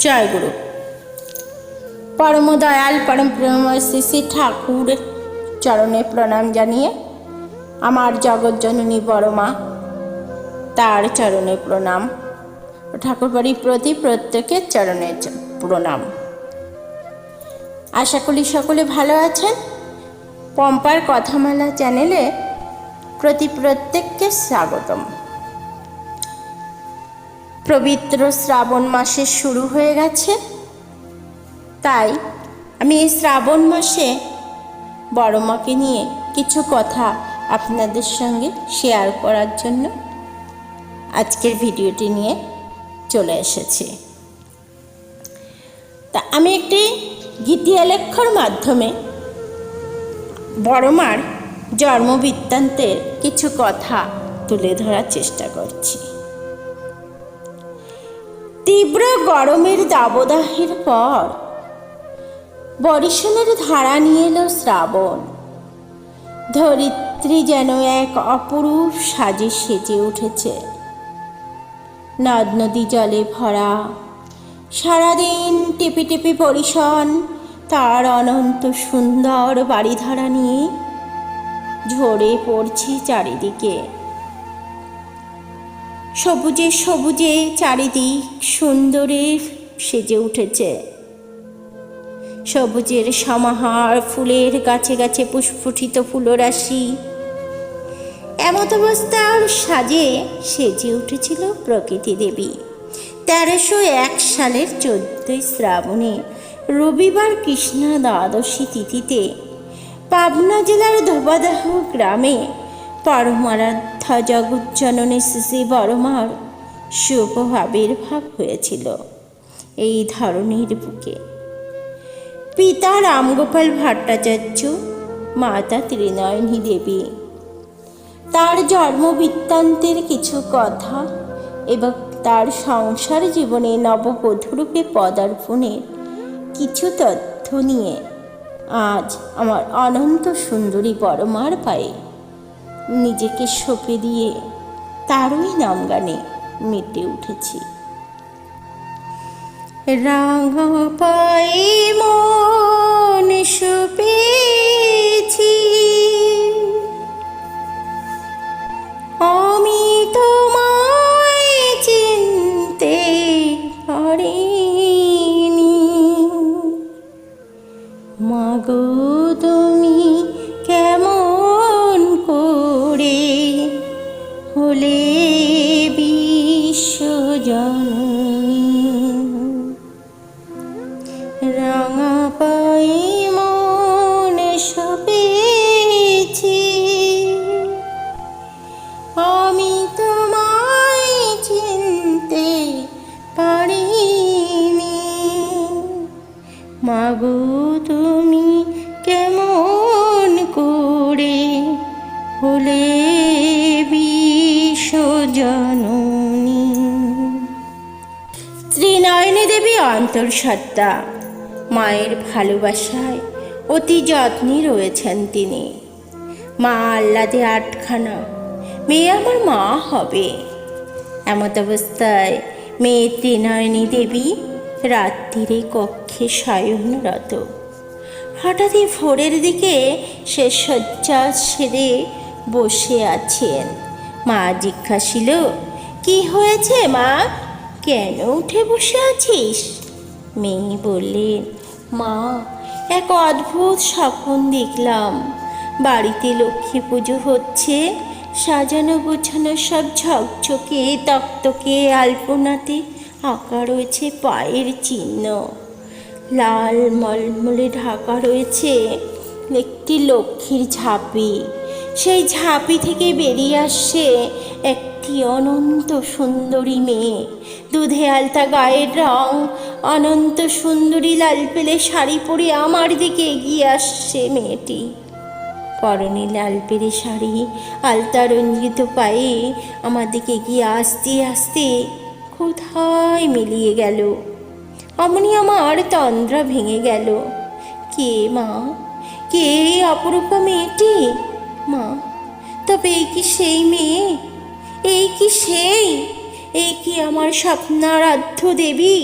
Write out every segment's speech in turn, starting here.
জয় গুরু। পরম দয়াল পরম প্রেমময় শ্রী শ্রী ঠাকুর চরণে প্রণাম জানিয়ে আমার জগৎজননী বড় মা তার চরণে প্রণাম, ঠাকুরবাড়ির প্রতি প্রত্যেকের চরণে প্রণাম। আশা করি সকলে ভালো আছেন। পম্পার কথামালা চ্যানেলে প্রত্যেককে স্বাগতম। পবিত্র শ্রাবণ মাসে শুরু হয়ে গেছে, তাই আমি এই শ্রাবণ মাসে বড় মাকে নিয়ে কিছু কথা আপনাদের সঙ্গে শেয়ার করার জন্য আজকের ভিডিওটি নিয়ে চলে এসেছি। তা আমি একটি গীতিলেখ্যর মাধ্যমে বড় মার জন্মবৃত্তান্তের কিছু কথা তুলে ধরার চেষ্টা করছি। তীব্র গরমের দাবদাহের পর বরিশালের ধারা নিয়ে এলো শ্রাবণ। ধরিত্রী যেন এক অপরূপ সাজে সেজে উঠেছে। নদ নদী জলে ভরা, সারাদিন টিপি টিপি বরিশাল তার অনন্ত সুন্দর বাড়িধারা নিয়ে ঝরে পড়ছে চারিদিকে। সবুজে সবুজে চারিদিক সুন্দরে সেজে উঠেছে। সবুজের সমাহার, ফুলের গাছে গাছে পুষ্পঠিত ফুলরাশি। এমত অবস্থার সাজে সেজে উঠেছিল প্রকৃতি দেবী। 1301 সালের 14 শ্রাবণে রবিবার কৃষ্ণা দ্বাদশী তিথিতে পাবনা জেলার ধোবাদাহ গ্রামে পরমারাধ্যা জগজ্জননী শ্রী বড়মার শুভ আবির্ভাব হয়েছিল এই ধরনীর বুকে। পিতা রামগোপাল ভট্টাচার্য, মাতা ত্রিনয়নী দেবী। তার জন্মবৃত্তান্তের কিছু কথা এবং তার সংসার জীবনে নববধূরূপে পদার্পণের কিছু তথ্য নিয়ে আজ আমার অনন্ত সুন্দরী বড়মার পায়ে নিজেকে সঁপে দিয়ে তারই নাম গানে মেতে উঠেছি। রাঙা পায়ে মন সঁপেছি, আমি তোমায় চিনতে পারিনি। মাগো তুমি কেমন করে হলে বিশ্বজননী। রাঙা পায়ে মন সঁপেছি, আমি তোমায় চিনতে পারিনি। মাগো তুমি কেমন করে হলে বিশ্বজননী। ত্রিনয়নী দেবী অন্তর্সত্ত্বা, মায়ের ভালোবাসায় অতি যত্নে রয়েছেন তিনি। মা আহ্লাদে আটখানা, মেয়ে আমার মা হবে। এমত অবস্থায় মেয়ে ত্রিনয়নী দেবী রাত্রিরে কক্ষে শয়নরত। হঠাৎই ভোরের দিকে সে শয্যা ছেড়ে বসে আছেন। মা জিজ্ঞাসিল, কি হয়েছে মা, কেন উঠে বসে আছিস? মেয়ে বললেন, মা এক অদ্ভুত স্বপ্ন দেখলাম। বাড়িতে লক্ষ্মী পুজো হচ্ছে, সাজানো গোছানো সব ঝকঝকে তকতকে আলপনাতে আঁকা রয়েছে পায়ের চিহ্ন। লাল মলমলে ঢাকা রয়েছে একটি লক্ষ্মীর ঝাঁপি। সেই ঝাঁপি থেকে বেরিয়ে আসছে একটি অনন্ত সুন্দরী মেয়ে। দুধে আলতা গায়ের রং, অনন্ত সুন্দরী লাল পেলে শাড়ি পরে আমার দিকে এগিয়ে আসছে মেয়েটি। পরনে লাল পেরে শাড়ি, আলতা রঞ্জিত পায়ে আমার দিকে এগিয়ে আসতে আসতে কোথায় মিলিয়ে গেল। অমনি আমার তন্দ্রা ভেঙে গেল। কে মা, কে অপরূপা মেয়েটি? মা, তবে এই কি সেই মেয়ে? এই কি সেই? এই কি আমার স্বপ্নারাধ্য দেবী?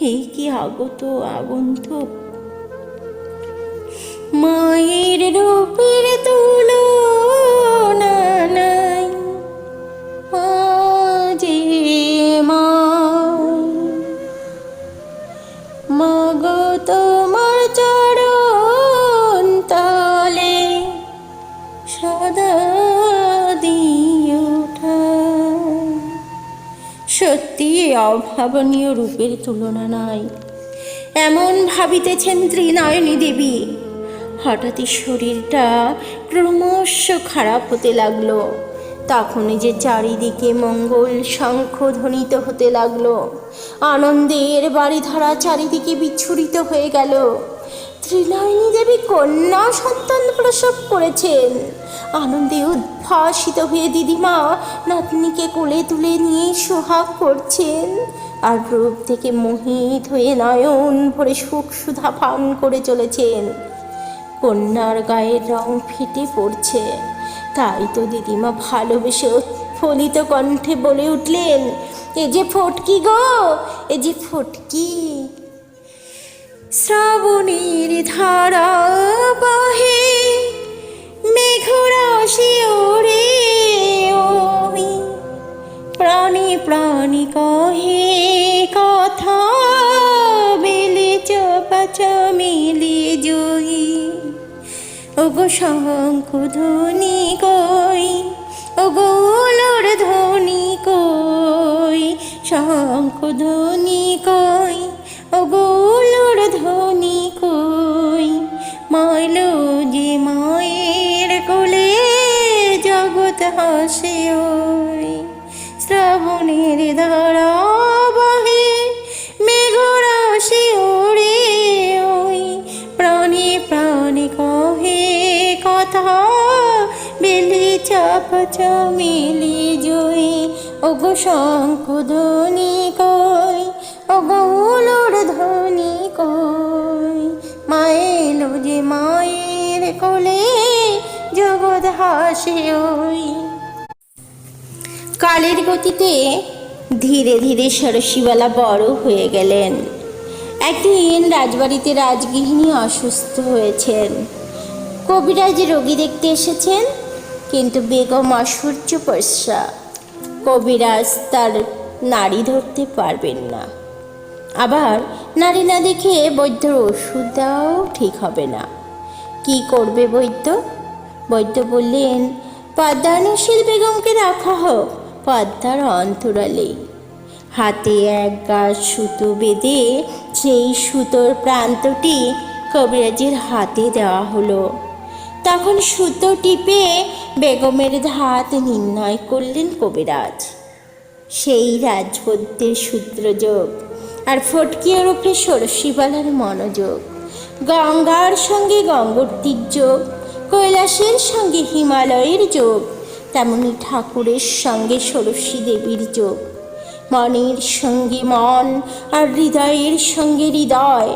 এই কি আগত আগন্তুক, মায়ের রূপের তুলনা নাই, যে মা মাগো তোমার চরণ তলে সদা দিয়ে ওঠা। সত্যি অভাবনীয় রূপের তুলনা নাই, এমন ভাবিতেছেন ত্রিনয়নী দেবী। হঠাৎই শরীরটা ক্রমশ খারাপ হতে লাগলো। তখনই যে চারিদিকে মঙ্গল শঙ্খ ধ্বনিত হতে লাগলো, আনন্দের বাড়িধারা চারিদিকে বিচ্ছুরিত হয়ে গেল। ত্রিনয়নী দেবী কন্যা সন্তান প্রসব করেছেন। আনন্দে উদ্ভাসিত হয়ে দিদিমা নাতনিকে কোলে তুলে নিয়ে সোহাগ করছেন, আর রূপ থেকে মোহিত হয়ে নয়ন ভরে সুখ সুধা পান করে চলেছেন। কন্যার গায়ের রং ফেটে পড়ছে, তাই তো দিদিমা ভালোবেসে ফলিত কণ্ঠে বলে উঠলেন, এ যে ফটকি গো, এ যে ফটকি। শ্রাবণের ধারা বহে মেঘরাশি ওরে, ওই প্রাণী প্রাণী কহে কথা, বেলে চপাচা মিলে জয়ী। ওগো শঙ্খ ধ্বনি কই, ওগো উলুর ধ্বনি কই, শঙ্খ ধ্বনি কই, ওগো উলুর ধ্বনি কই। মাইলো যে মায়ের কোলে জগৎ হাসে ওই, শ্রাবণের ধারা বহে মেঘরাশি ওরে, ওই প্রাণী প্রাণী কহে কথা, বেলে চাপাচা মিলি জয়ী। ওগো শঙ্খ ধ্বনি কই, ওগো উলুর ধ্বনি কই। মায়েলো যে মায়ের কোলে জগৎ হাসে ওই। কালের গতিতে ধীরে ধীরে ষোড়শীবালা বড় হয়ে গেলেন। একদিন রাজবাড়িতে রাজগৃহিণী অসুস্থ হয়েছেন। কবিরাজ রোগী দেখতে এসেছেন, কিন্তু বেগম অসূর্যপর্ষা। কবিরাজ তার নাড়ি ধরতে পারবেন না, আবার নাড়ি না দেখে বৈদ্যর ওষুধ দেওয়াও ঠিক হবে না। কি করবে বৈদ্য? বৈদ্য বললেন, পদ্মানশীল বেগমকে রাখা হোক পদ্মার অন্তরালে। হাতে এক গাছ সুতো বেঁধে সেই সুতোর প্রান্তটি কবিরাজের হাতে দেওয়া হলো। তখন সুতো টিপে বেগমের ধাত নির্ণয় করলেন কবিরাজ। সেই রাজবৈদ্যের সূত্রযোগ আর ফটকি ওরফে ষোড়শীবালার মনোযোগ, গঙ্গার সঙ্গে গঙ্গোত্রীর যোগ, কৈলাসের সঙ্গে হিমালয়ের যোগ, তেমনি ঠাকুরের সঙ্গে ষোড়শী দেবীর যোগ। মনের সঙ্গে মন আর হৃদয়ের সঙ্গে হৃদয়,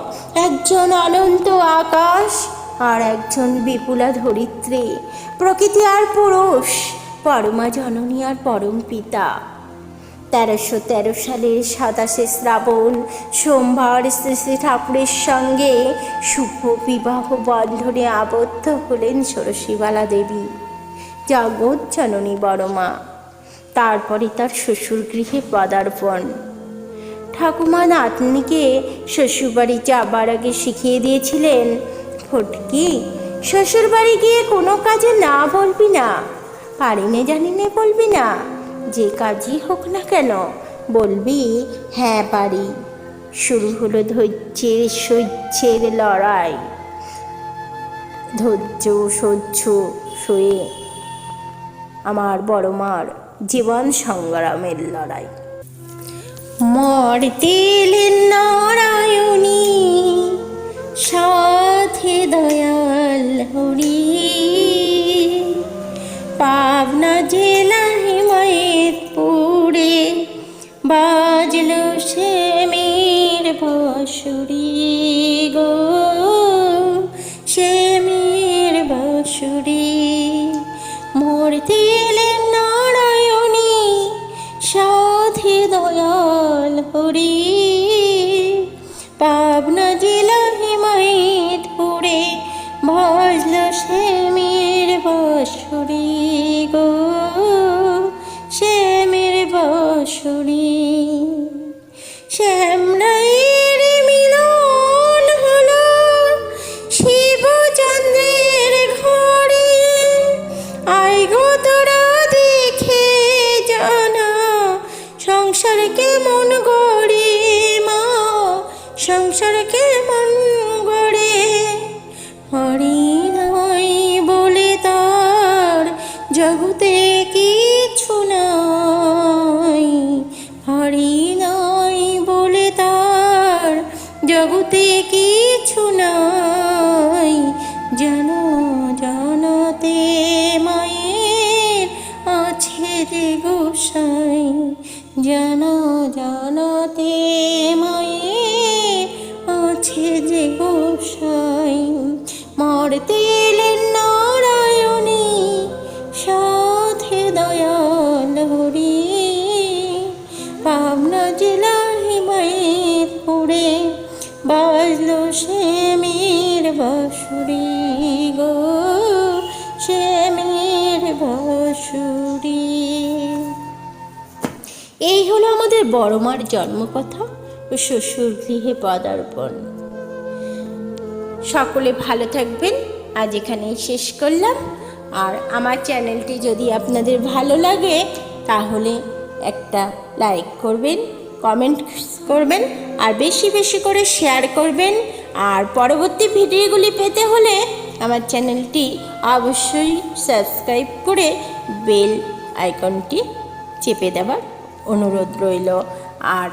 একজন অনন্ত আকাশ আর একজন বিপুলা ধরিত্রী, প্রকৃতি আর পুরুষ, পরমা জননী আর পরম পিতা। 1313 সালের 27শে শ্রাবণ সোমবার শ্রী শ্রী ঠাকুরের সঙ্গে শুভ বিবাহ বন্ধনে আবদ্ধ হলেন ষোড়শীবালা দেবী, জগৎ জননী বড়মা। তারপরে তার শ্বশুর গৃহে পদার্পণ। ঠাকুমা নাতনিকে শ্বশুরবাড়ি যাবার আগে শিখিয়ে দিয়েছিলেন, ফটকি, শ্বশুরবাড়ি গিয়ে কোনো কাজে না বলবি না, পারি নে জানি নে বলবি না, যে কাজই হোক না কেন বলবি হ্যাঁ পারি। শুরু হলো ধৈর্যের সহ্যের লড়াই, ধৈর্য সহ্য সয়ে আমার বড়মার জীবন সংগ্রামের লড়াই। মরতে এলেন নারায়ণী, সাথে দয়াল হরি, পাবনা জেলা হিমায়তপুরে বাজলো শ্যামের বাঁশুরি গো, শ্যামের বাঁশুরি। মরতে এলেন নারায়ণী, সাথে দয়াল হরি, বাঁশুরি। শ্যামরায়ের মিলন হলো শিবচন্দ্রের ঘরে, আয় গো তোরা দেখে জানা সংসার কেমন গড়ে, মা সংসার কেমন গড়ে। হরি নাই বলে তার জগতে কিছু নাই, হরি নাই বলে তার জগতে কিছু নাই। জানো জানাতে মায়ের আছে যে গোসাই, জানো জানাতে মায়ের আছে যে গোসাই। মরতে এলেন নারায়ণী সাথে দয়াল হরি, পাবনা জেলা হিমায়তপুরে বাজলো শ্যামের বাঁশুরি গো, শ্যামের বাঁশুরি। এই হলো আমাদের বড় মার জন্মকথা ও শ্বশুর গৃহে পদার্পণ। সকলে ভালো থাকবেন, আজ এখানেই শেষ করলাম। আর আমার চ্যানেলটি যদি আপনাদের ভালো লাগে তাহলে একটা লাইক করবেন, কমেন্ট করবেন আর বেশি বেশি করে শেয়ার করবেন। আর পরবর্তী ভিডিওগুলি পেতে হলে আমার চ্যানেলটি অবশ্যই সাবস্ক্রাইব করে বেল আইকনটি চেপে দেওয়ার অনুরোধ রইল। আর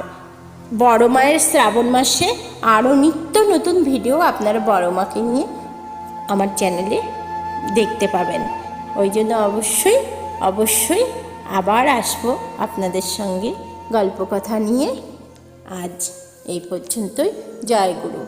বড় মায়ের শ্রাবণ মাসে আরও নিত্য নতুন ভিডিও আপনারা বড় মাকে নিয়ে আমার চ্যানেলে দেখতে পাবেন। ওই জন্য অবশ্যই অবশ্যই আবার আসবো আপনাদের সঙ্গে গল্প কথা নিয়ে। আজ এই পর্যন্তই। জয় গুরু।